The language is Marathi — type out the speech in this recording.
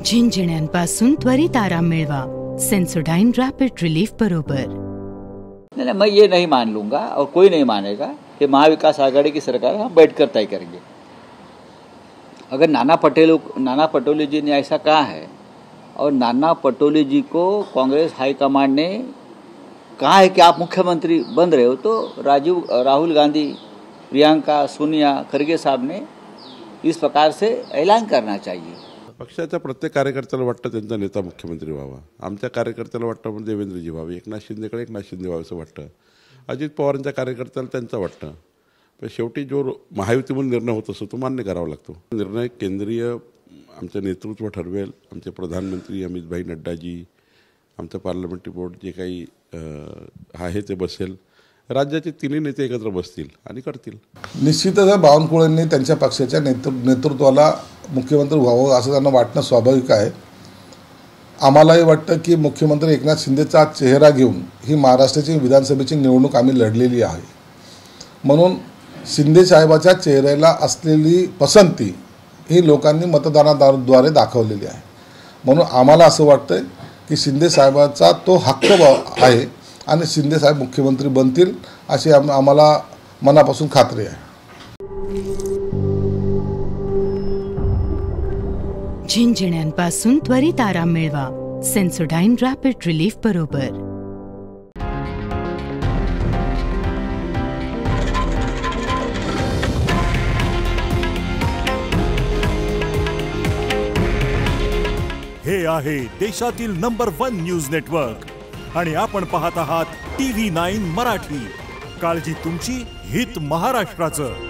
झिंझिण्यांपासून त्वरित आराम मिळवा सेंसोडाइन रैपिड रिलीफ बरोबर। नहीं, मैं ये नहीं मान लूंगा और कोई नहीं मानेगा कि महाविकास आघाड़ी की सरकार हम बैठकर तय करेंगे। अगर नाना पटोले जी ने ऐसा कहा है और नाना पटोले जी को कांग्रेस हाईकमांड ने कहा है कि आप मुख्यमंत्री बन रहे हो, तो राहुल गांधी, प्रियंका, सोनिया, खरगे साहब ने इस प्रकार से ऐलान करना चाहिए। पक्षाच्या प्रत्येक कार्यकर्त्याला वाटतं त्यांचा नेता मुख्यमंत्री व्हावा, आमच्या कार्यकर्त्याला वाटतं देवेंद्रजी व्हावे, एकनाथ शिंदेकडे एकनाथ शिंदे व्हावे असं वाटतं, अजित पवारांच्या कार्यकर्त्याला त्यांचं वाटतं। पण शेवटी जो महायुतीमधून निर्णय होत असतो तो मान्य करावा लागतो। निर्णय केंद्रीय आमचं नेतृत्व ठरवेल, आमचे प्रधानमंत्री अमितभाई नड्डाजी, आमचं पार्लमेंटरी बोर्ड जे काही आहे ते बसेल, राज्याचे तिन्ही नेते एकत्र बसतील आणि करतील। निश्चितच बावनकुळेंनी त्यांच्या पक्षाच्या नेतृत्वाला मुख्यमंत्री व्हावं असं त्यांना वाटणं स्वाभाविक आहे। आम्हालाही वाटतं की मुख्यमंत्री एकनाथ शिंदेचा चेहरा घेऊन ही महाराष्ट्राची विधानसभेची निवडणूक आम्ही लढलेली आहे, म्हणून शिंदे साहेबाच्या चेहऱ्याला असलेली पसंती ही लोकांनी मतदानाद्वारे दाखवलेली आहे। म्हणून आम्हाला असं वाटतं की शिंदे साहेबाचा तो हक्क आहे आणि शिंदे साहेब मुख्यमंत्री बनतील अशी आम्हाला मनापासून खात्री आहे। झिंझिण्यांपासून त्वरित आराम मिळवा सेंसोडाइन रैपिड रिलीफ बरोबर। हे आहे देशातील नंबर 1 न्यूज नेटवर्क आणि आपण पाहत आहात TV9 मराठी। काळजी तुमची, हित महाराष्ट्राचं।